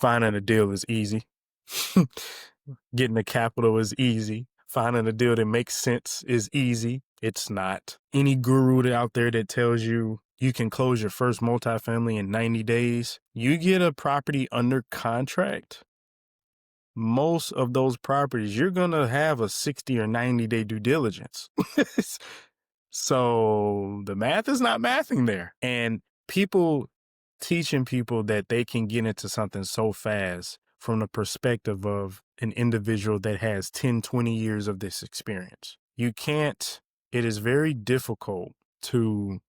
Finding a deal is easy. Getting the capital is easy. Finding a deal that makes sense is easy. It's not. Any guru out there that tells you you can close your first multifamily in 90 days, you get a property under contract. Most of those properties, you're going to have a 60 or 90 day due diligence. So the math is not mathing there. And teaching people that they can get into something so fast from the perspective of an individual that has 10, 20 years of this experience. It is very difficult to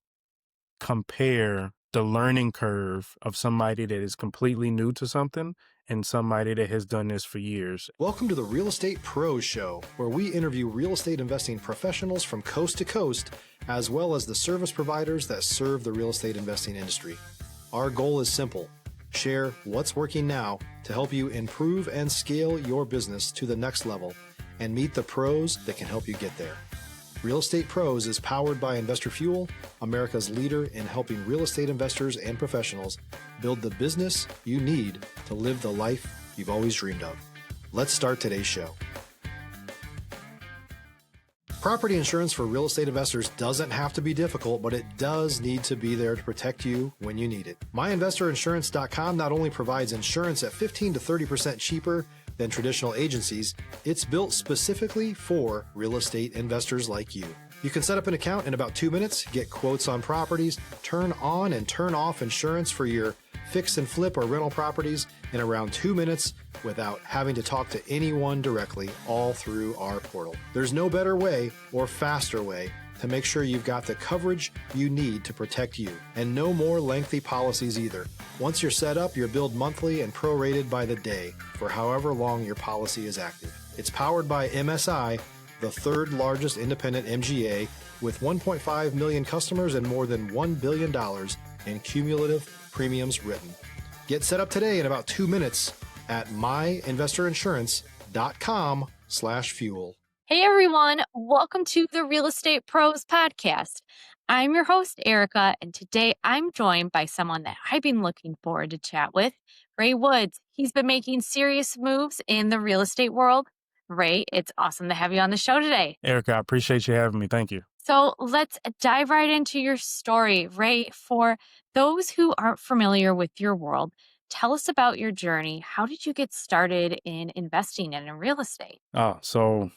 compare the learning curve of somebody that is completely new to something and somebody that has done this for years. Welcome to the Real Estate Pros Show, where we interview real estate investing professionals from coast to coast, as well as the service providers that serve the real estate investing industry. Our goal is simple: share what's working now to help you improve and scale your business to the next level and meet the pros that can help you get there. Real Estate Pros is powered by Investor Fuel, America's leader in helping real estate investors and professionals build the business you need to live the life you've always dreamed of. Let's start today's show. Property insurance for real estate investors doesn't have to be difficult, but it does need to be there to protect you when you need it. MyInvestorInsurance.com not only provides insurance at 15 to 30% cheaper than traditional agencies, it's built specifically for real estate investors like you. You can set up an account in about 2 minutes, get quotes on properties, turn on and turn off insurance for your fix and flip or rental properties in around 2 minutes without having to talk to anyone directly, all through our portal. There's no better way or faster way to make sure you've got the coverage you need to protect you, and no more lengthy policies either. Once you're set up, you're billed monthly and prorated by the day for however long your policy is active. It's powered by MSI, the third largest independent MGA, with 1.5 million customers and more than $1 billion in cumulative premiums written. Get set up today in about 2 minutes at myinvestoriinsurance.com/fuel. Hey everyone, welcome to the Real Estate Pros podcast. I'm your host, Erika, and today I'm joined by someone that I've been looking forward to chat with, Ray Woods. He's been making serious moves in the real estate world. Ray, it's awesome to have you on the show today. Erika, I appreciate you having me. Thank you. So let's dive right into your story. Ray, for those who aren't familiar with your world, tell us about your journey. How did you get started in investing in real estate? So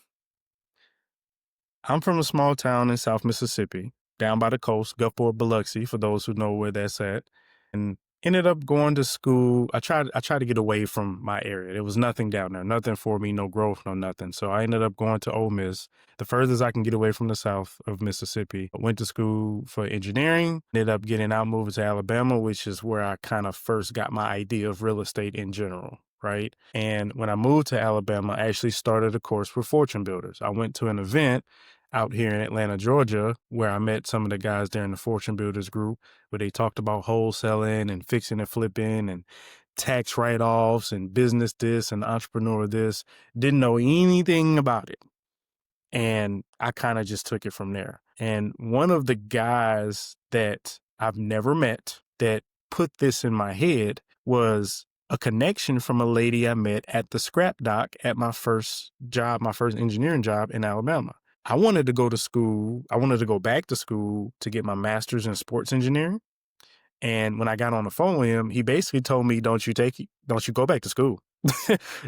I'm from a small town in South Mississippi, down by the coast, Gulfport, Biloxi, for those who know where that's at, and ended up going to school. I tried to get away from my area. There was nothing down there, nothing for me, no growth, no nothing. So I ended up going to Ole Miss, the furthest I can get away from the South of Mississippi. I went to school for engineering, ended up getting out, moving to Alabama, which is where I kind of first got my idea of real estate in general. Right. And when I moved to Alabama, I actually started a course for fortune builders. I went to an event out here in Atlanta, Georgia, where I met some of the guys there in the fortune builders group, where they talked about wholesaling and fixing and flipping and tax write-offs and business this and entrepreneur this. Didn't know anything about it. And I kind of just took it from there. And one of the guys that I've never met that put this in my head was a connection from a lady I met at the scrap dock at my first job, my first engineering job in Alabama. I wanted to go to school. I wanted to go back to school to get my master's in sports engineering. And when I got on the phone with him, he basically told me, don't you go back to school.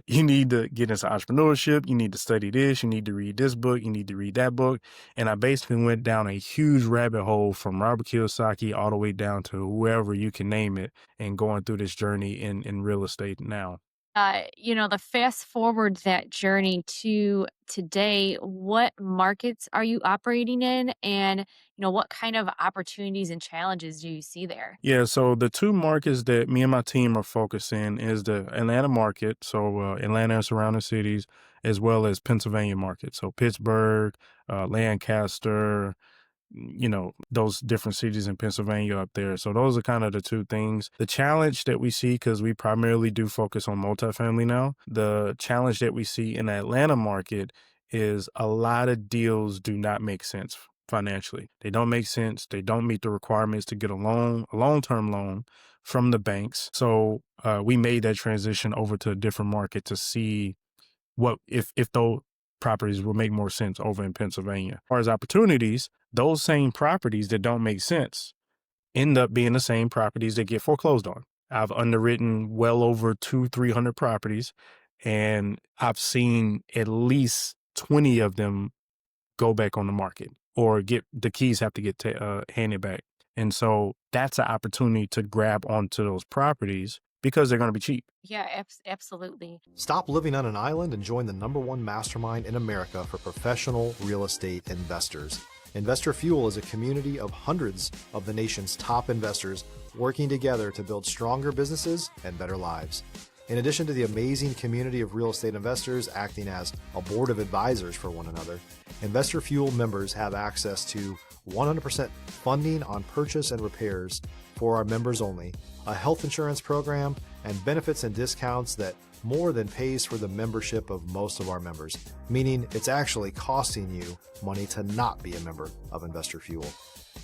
You need to get into entrepreneurship. You need to study this. You need to read this book. You need to read that book. And I basically went down a huge rabbit hole from Robert Kiyosaki all the way down to whoever you can name it, and going through this journey in real estate now. The fast forward that journey to today, what markets are you operating in? And, what kind of opportunities and challenges do you see there? Yeah, so the two markets that me and my team are focused in is the Atlanta market, so Atlanta and surrounding cities, as well as Pennsylvania market, so Pittsburgh, Lancaster, those different cities in Pennsylvania up there. So those are kind of the two things. The challenge that we see, because we primarily do focus on multifamily now, the challenge that we see in the Atlanta market is a lot of deals do not make sense financially. They don't make sense. They don't meet the requirements to get a loan, a long-term loan from the banks. So we made that transition over to a different market to see what if those properties will make more sense over in Pennsylvania. As far as opportunities, those same properties that don't make sense end up being the same properties that get foreclosed on. I've underwritten well over 300 properties, and I've seen at least 20 of them go back on the market or get the keys have to get handed back. And so that's an opportunity to grab onto those properties because they're going to be cheap. Yeah, absolutely. Stop living on an island and join the #1 mastermind in America for professional real estate investors. Investor Fuel is a community of hundreds of the nation's top investors working together to build stronger businesses and better lives. In addition to the amazing community of real estate investors acting as a board of advisors for one another, Investor Fuel members have access to 100% funding on purchase and repairs for our members only, a health insurance program, and benefits and discounts that more than pays for the membership of most of our members, meaning it's actually costing you money to not be a member of Investor Fuel.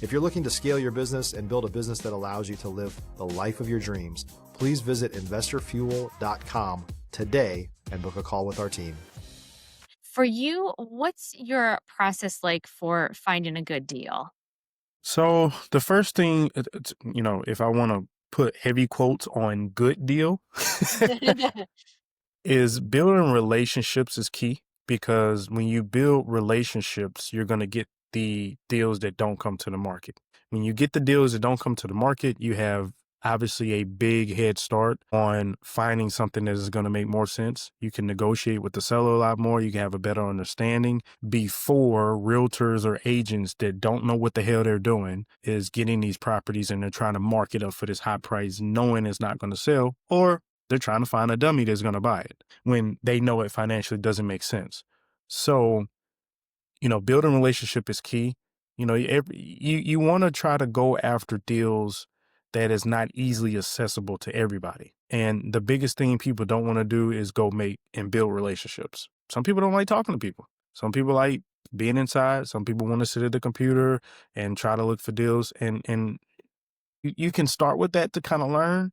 If you're looking to scale your business and build a business that allows you to live the life of your dreams, please visit investorfuel.com today and book a call with our team. For you, what's your process like for finding a good deal? So the first thing, if I want to put heavy quotes on good deal, is building relationships is key, because when you build relationships, you're going to get the deals that don't come to the market. When you get the deals that don't come to the market, you have obviously a big head start on finding something that is going to make more sense. You can negotiate with the seller a lot more. You can have a better understanding before realtors or agents that don't know what the hell they're doing is getting these properties and they're trying to mark it up for this high price, knowing it's not going to sell, or they're trying to find a dummy that's going to buy it when they know it financially doesn't make sense. So, building relationship is key. You want to try to go after deals that is not easily accessible to everybody. And the biggest thing people don't want to do is go make and build relationships. Some people don't like talking to people. Some people like being inside. Some people want to sit at the computer and try to look for deals. And you can start with that to kind of learn.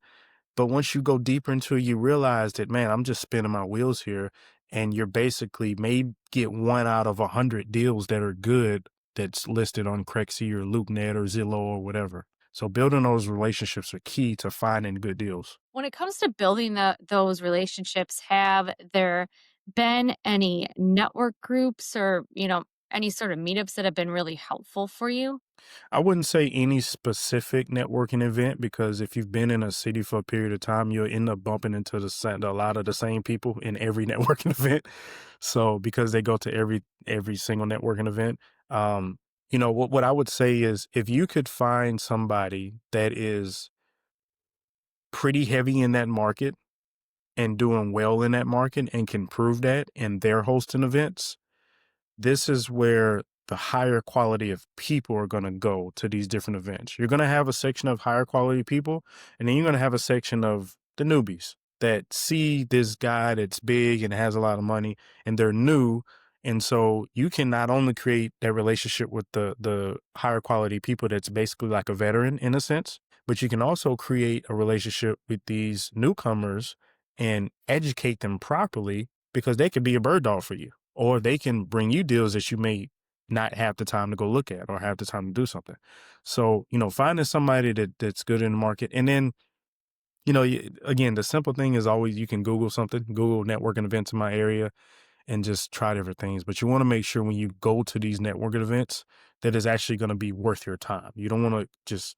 But once you go deeper into it, you realize that, man, I'm just spinning my wheels here. And you're basically may get 1 out of 100 deals that are good that's listed on Crexy or LoopNet or Zillow or whatever. So building those relationships are key to finding good deals. When it comes to building those relationships, have there been any network groups or, any sort of meetups that have been really helpful for you? I wouldn't say any specific networking event, because if you've been in a city for a period of time, you'll end up bumping into a lot of the same people in every networking event. So because they go to every single networking event, what I would say is, if you could find somebody that is pretty heavy in that market and doing well in that market and can prove that, and they're hosting events, this is where the higher quality of people are going to go to these different events. You're going to have a section of higher quality people, and then you're going to have a section of the newbies that see this guy that's big and has a lot of money, and they're new. And so you can not only create that relationship with the higher quality people that's basically like a veteran in a sense, but you can also create a relationship with these newcomers and educate them properly, because they could be a bird dog for you, or they can bring you deals that you may not have the time to go look at or have the time to do something. So, finding somebody that's good in the market. And then, again, the simple thing is always, you can Google something, Google networking events in my area, and just try different things. But you want to make sure when you go to these networking events that it's actually going to be worth your time. You don't want to just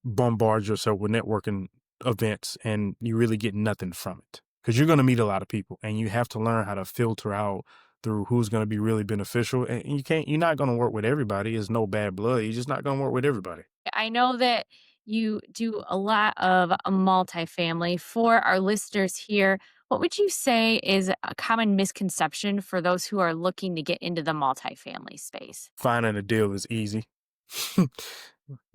bombard yourself with networking events and you really get nothing from it, because you're going to meet a lot of people and you have to learn how to filter out through who's going to be really beneficial. And you're not going to work with everybody. It's no bad blood. You're just not going to work with everybody. I know that you do a lot of multifamily. For our listeners here, what would you say is a common misconception for those who are looking to get into the multifamily space? Finding a deal is easy.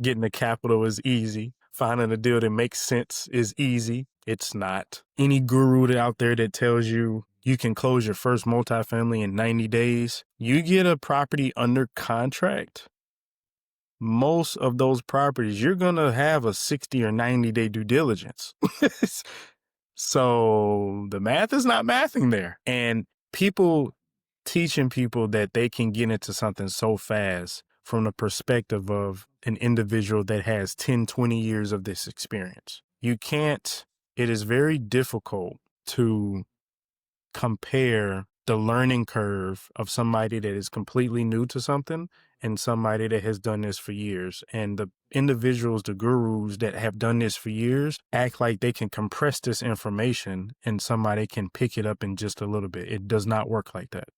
Getting the capital is easy. Finding a deal that makes sense is easy. It's not. Any guru out there that tells you you can close your first multifamily in 90 days, you get a property under contract, most of those properties, you're going to have a 60 or 90-day due diligence. So the math is not mathing there. And people teaching people that they can get into something so fast from the perspective of an individual that has 10, 20 years of this experience. You can't, it is very difficult to compare the learning curve of somebody that is completely new to something and somebody that has done this for years. And the individuals, the gurus that have done this for years act like they can compress this information and somebody can pick it up in just a little bit. It does not work like that.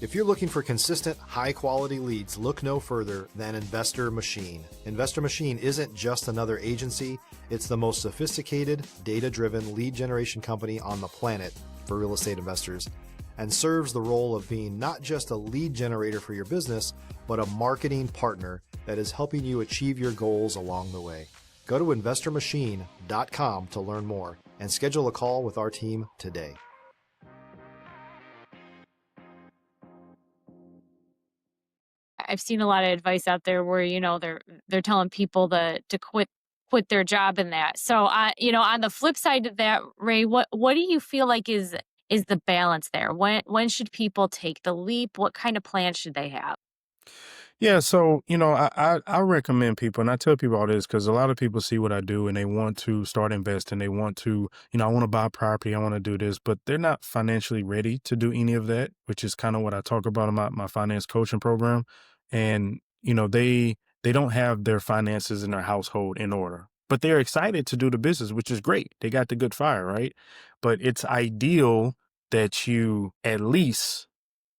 If you're looking for consistent, high-quality leads, look no further than Investor Machine. Investor Machine isn't just another agency. It's the most sophisticated, data-driven lead generation company on the planet for real estate investors, and serves the role of being not just a lead generator for your business, but a marketing partner that is helping you achieve your goals along the way. Go to investormachine.com to learn more and schedule a call with our team today. I've seen a lot of advice out there where, they're telling people to quit their job in that. So, on the flip side of that, Ray, what do you feel like is the balance there? When should people take the leap? What kind of plan should they have? Yeah, so I recommend people, and I tell people all this because a lot of people see what I do and they want to start investing. They want to, I want to buy property, I want to do this, but they're not financially ready to do any of that, which is kind of what I talk about in my finance coaching program. And they don't have their finances in their household in order, but they're excited to do the business, which is great. They got the good fire, right? But it's ideal that you at least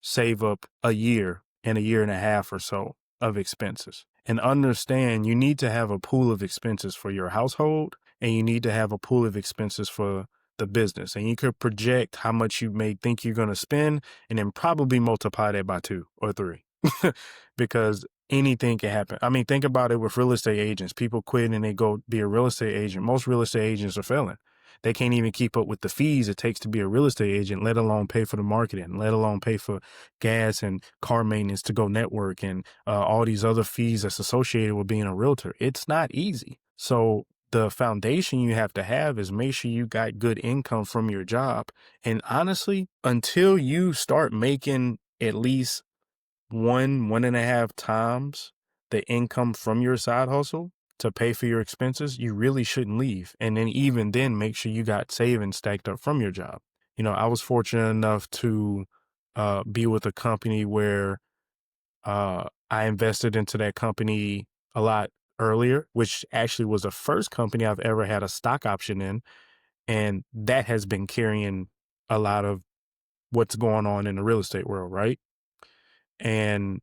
save up a year and a year and a half or so of expenses, and understand you need to have a pool of expenses for your household and you need to have a pool of expenses for the business. And you could project how much you may think you're going to spend and then probably multiply that by 2 or 3 because anything can happen. I mean, think about it with real estate agents. People quit and they go be a real estate agent. Most real estate agents are failing. They can't even keep up with the fees it takes to be a real estate agent, let alone pay for the marketing, let alone pay for gas and car maintenance to go network and all these other fees that's associated with being a realtor. It's not easy. So the foundation you have to have is make sure you got good income from your job. And honestly, until you start making at least 1.5 times the income from your side hustle to pay for your expenses, you really shouldn't leave. And then even then, make sure you got savings stacked up from your job. I was fortunate enough to be with a company where I invested into that company a lot earlier, which actually was the first company I've ever had a stock option in. And that has been carrying a lot of what's going on in the real estate world, right? And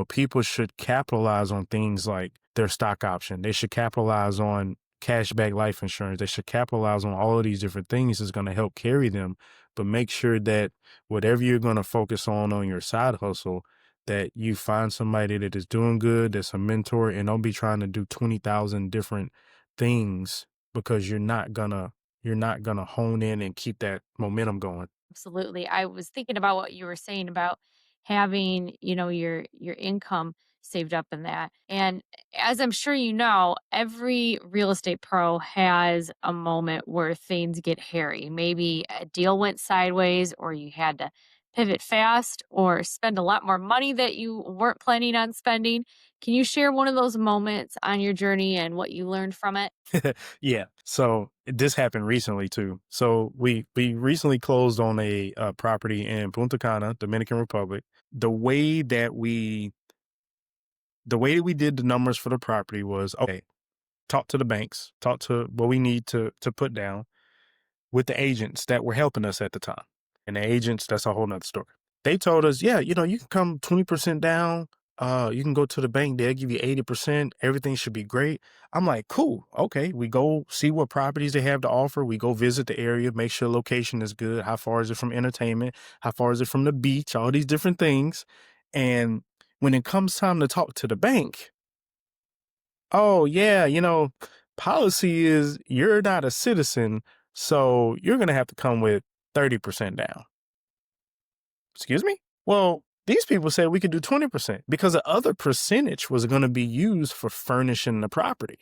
people should capitalize on things like their stock option. They should capitalize on cashback life insurance. They should capitalize on all of these different things that's going to help carry them. But make sure that whatever you're going to focus on your side hustle, that you find somebody that is doing good, that's a mentor, and don't be trying to do 20,000 different things because you're not gonna hone in and keep that momentum going. Absolutely. I was thinking about what you were saying about having, your income saved up in that. And as I'm sure you know, every real estate pro has a moment where things get hairy. Maybe a deal went sideways or you had to pivot fast or spend a lot more money that you weren't planning on spending. Can you share one of those moments on your journey and what you learned from it? Yeah. So this happened recently too. So we recently closed on a property in Punta Cana, Dominican Republic. The way that we did the numbers for the property was, okay, talk to the banks, talk to what we need to put down with the agents that were helping us at the time. And the agents, that's a whole nother story. They told us, yeah, you can come 20% down. You can go to the bank, they'll give you 80%. Everything should be great. I'm like, cool. Okay. We go see what properties they have to offer. We go visit the area, make sure location is good. How far is it from entertainment? How far is it from the beach? All these different things. And when it comes time to talk to the bank, oh yeah, policy is you're not a citizen, so you're going to have to come with 30% down. Excuse me? Well, These people said we could do 20% because the other percentage was going to be used for furnishing the property.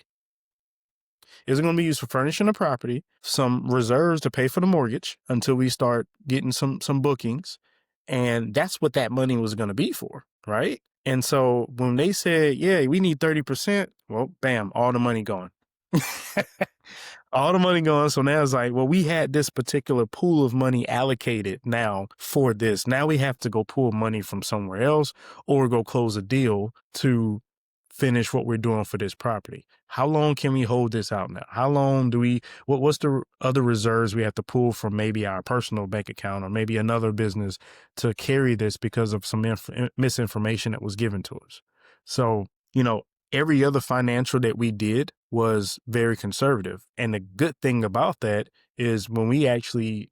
It was going to be used for furnishing the property, some reserves to pay for the mortgage until we start getting some bookings. And that's what that money was going to be for, right? And so when they said, yeah, we need 30%, well, bam, all the money gone. All the money gone. So now it's like, well, we had this particular pool of money allocated now for this. Now we have to go pull money from somewhere else or go close a deal to finish what we're doing for this property. How long can we hold this out now? How long do what's the other reserves we have to pull from maybe our personal bank account or maybe another business to carry this because of some misinformation that was given to us? So, every other financial that we did was very conservative. And the good thing about that is when I actually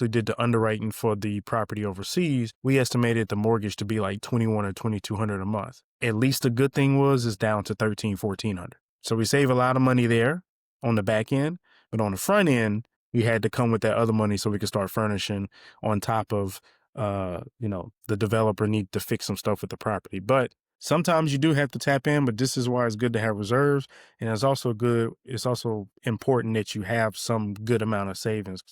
did the underwriting for the property overseas, we estimated the mortgage to be like 21 or 2,200 a month. At least the good thing was it's down to 1,100. So we save a lot of money there on the back end, but on the front end, we had to come with that other money so we could start furnishing on top of, the developer need to fix some stuff with the property. But sometimes you do have to tap in, but this is why it's good to have reserves. And it's also important that you have some good amount of savings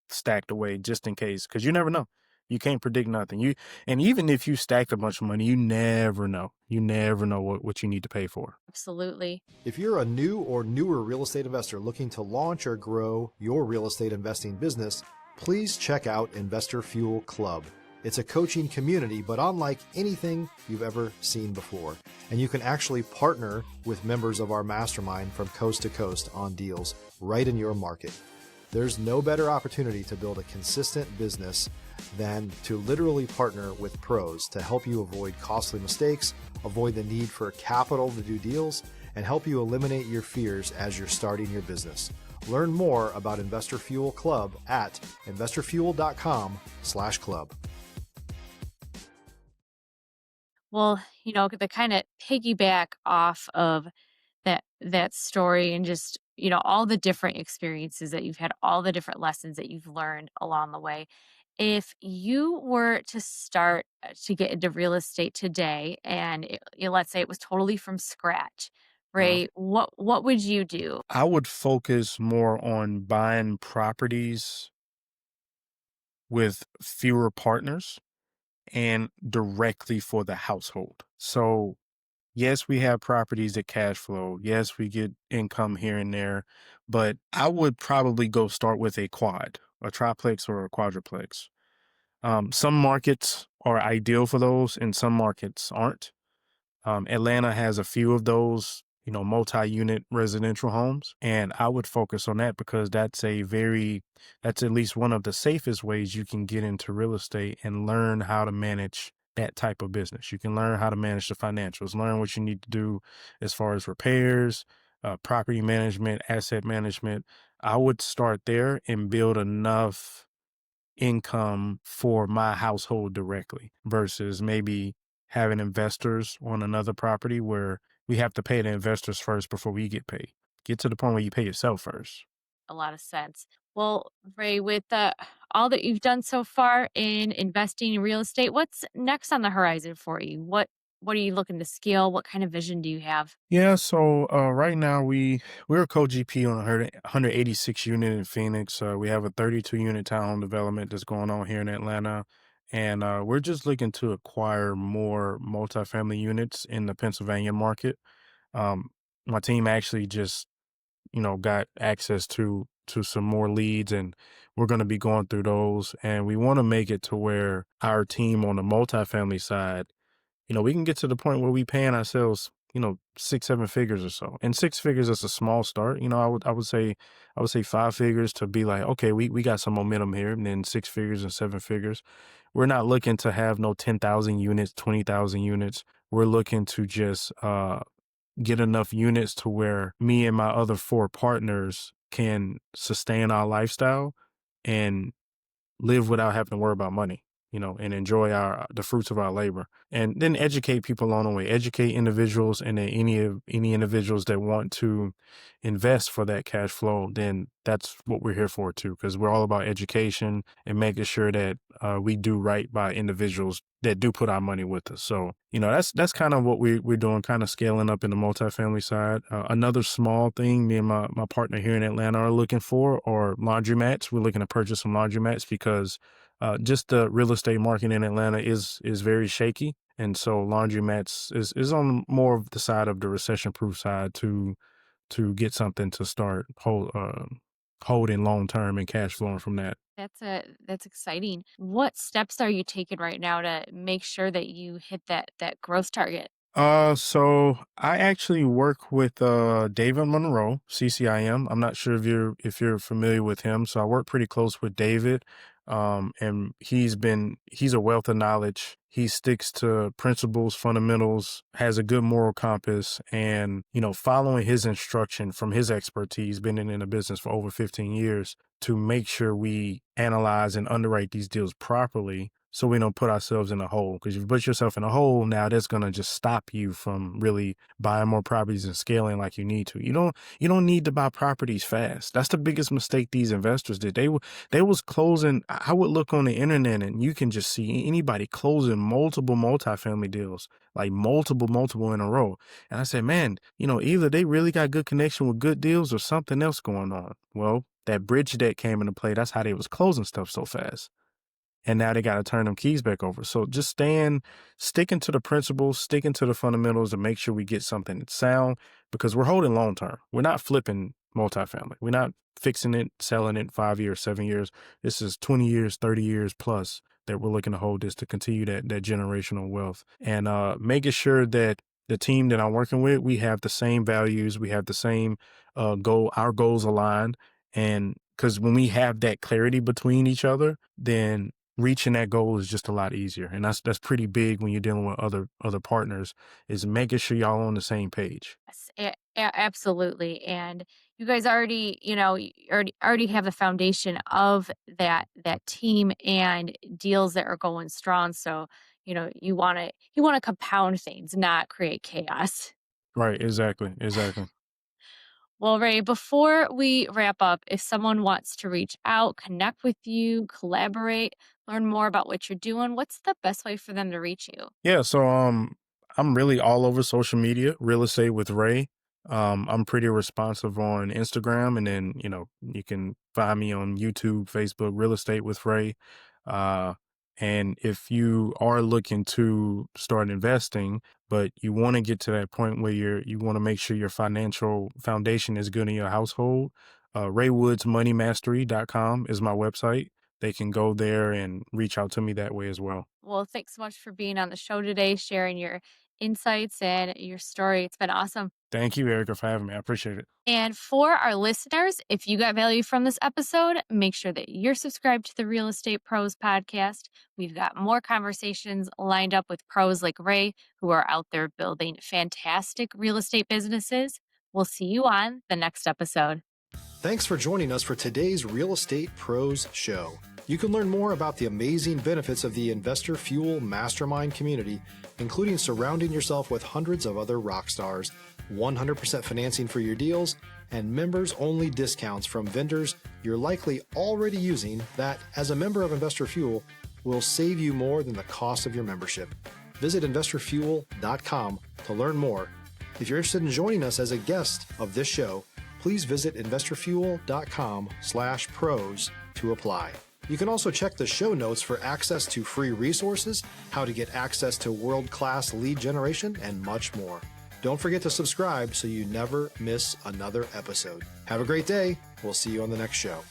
stacked away just in case, because you never know. You can't predict nothing. And even if you stacked a bunch of money, you never know. You never know what you need to pay for. Absolutely. If you're a new or newer real estate investor looking to launch or grow your real estate investing business, please check out Investor Fuel Club. It's a coaching community, but unlike anything you've ever seen before. And you can actually partner with members of our mastermind from coast to coast on deals right in your market. There's no better opportunity to build a consistent business than to literally partner with pros to help you avoid costly mistakes, avoid the need for capital to do deals, and help you eliminate your fears as you're starting your business. Learn more about Investor Fuel Club at investorfuel.com/club. Well, to kind of piggyback off of that story and just, all the different experiences that you've had, all the different lessons that you've learned along the way. If you were to start to get into real estate today and let's say it was totally from scratch, right? What would you do? I would focus more on buying properties with fewer partners and directly for the household. So yes, we have properties that cash flow. Yes, we get income here and there, but I would probably go start with a quad, a triplex or a quadruplex. Some markets are ideal for those and some markets aren't. Atlanta has a few of those, multi-unit residential homes, and I would focus on that because that's at least one of the safest ways you can get into real estate and learn how to manage that type of business. You can learn how to manage the financials, learn what you need to do as far as repairs, property management, asset management. I would start there and build enough income for my household directly versus maybe having investors on another property where we have to pay the investors first before we get paid. Get to the point where you pay yourself first. A lot of sense. Well, Ray, with all that you've done so far in investing in real estate, what's next on the horizon for you? What are you looking to scale? What kind of vision do you have? Yeah, so right now we're a co-GP on 186 unit in Phoenix. We have a 32 unit townhome development that's going on here in Atlanta, and we're just looking to acquire more multifamily units in the Pennsylvania market. Um, my team actually just got access to some more leads, and we're going to be going through those, and we want to make it to where our team on the multifamily side, we can get to the point where we paying ourselves, 6, 7 figures or so. And 6 figures is a small start. I would say 5 figures to be like, okay, we got some momentum here, and then 6 figures and 7 figures. We're not looking to have no 10,000 units, 20,000 units. We're looking to just get enough units to where me and my other 4 partners can sustain our lifestyle and live without having to worry about money. and enjoy the fruits of our labor. And then educate people along the way, educate individuals, and then any individuals that want to invest for that cash flow, then that's what we're here for too, because we're all about education and making sure that we do right by individuals that do put our money with us. So, that's kind of what we're doing, kind of scaling up in the multifamily side. Another small thing me and my partner here in Atlanta are looking for are laundromats. We're looking to purchase some laundromats because just the real estate market in Atlanta is very shaky. And so laundromats is on more of the side of the recession-proof side to get something to start holding long term and cash flowing from that. That's exciting. What steps are you taking right now to make sure that you hit that growth target? So I actually work with David Monroe, CCIM. I'm not sure if you're familiar with him. So I work pretty close with David. And he's a wealth of knowledge. He sticks to principles, fundamentals, has a good moral compass, and following his instruction from his expertise, been in the business for over 15 years, to make sure we analyze and underwrite these deals properly so we don't put ourselves in a hole. Because if you put yourself in a hole, now that's going to just stop you from really buying more properties and scaling like you need to. You don't need to buy properties fast. That's the biggest mistake these investors did. They was closing. I would look on the internet and you can just see anybody closing multiple multifamily deals, like multiple in a row. And I said, man, either they really got good connection with good deals or something else going on. Well, that bridge debt came into play. That's how they was closing stuff so fast. And now they got to turn them keys back over. So just sticking to the principles, sticking to the fundamentals to make sure we get something that's sound, because we're holding long term. We're not flipping multifamily. We're not fixing it, selling it 5 years, 7 years. This is 20 years, 30 years plus that we're looking to hold this to continue that generational wealth. And making sure that the team that I'm working with, we have the same values, we have the same goal, our goals aligned. And because when we have that clarity between each other, then reaching that goal is just a lot easier. And that's pretty big when you're dealing with other partners, is making sure y'all on the same page. Yes, absolutely. And you guys already, you already have the foundation of that team and deals that are going strong. So, you want to compound things, not create chaos. Right, exactly. Well, Ray, before we wrap up, if someone wants to reach out, connect with you, collaborate, learn more about what you're doing, what's the best way for them to reach you? Yeah, so I'm really all over social media, real estate with Ray. I'm pretty responsive on Instagram, and then you can find me on YouTube, Facebook, Real Estate with Ray. Uh and if you are looking to start investing, but you want to get to that point where you want to make sure your financial foundation is good in your household, raywoodsmoneymastery.com is my website. They can go there and reach out to me that way as well. Well, thanks so much for being on the show today, sharing your insights and your story. It's been awesome. Thank you, Erica, for having me. I appreciate it. And for our listeners, if you got value from this episode, make sure that you're subscribed to the Real Estate Pros podcast. We've got more conversations lined up with pros like Ray, who are out there building fantastic real estate businesses. We'll see you on the next episode. Thanks for joining us for today's Real Estate Pros Show. You can learn more about the amazing benefits of the Investor Fuel Mastermind community, including surrounding yourself with hundreds of other rock stars, 100% financing for your deals, and members-only discounts from vendors you're likely already using that, as a member of Investor Fuel, will save you more than the cost of your membership. Visit investorfuel.com to learn more. If you're interested in joining us as a guest of this show, please visit investorfuel.com/pros to apply. You can also check the show notes for access to free resources, how to get access to world-class lead generation, and much more. Don't forget to subscribe so you never miss another episode. Have a great day. We'll see you on the next show.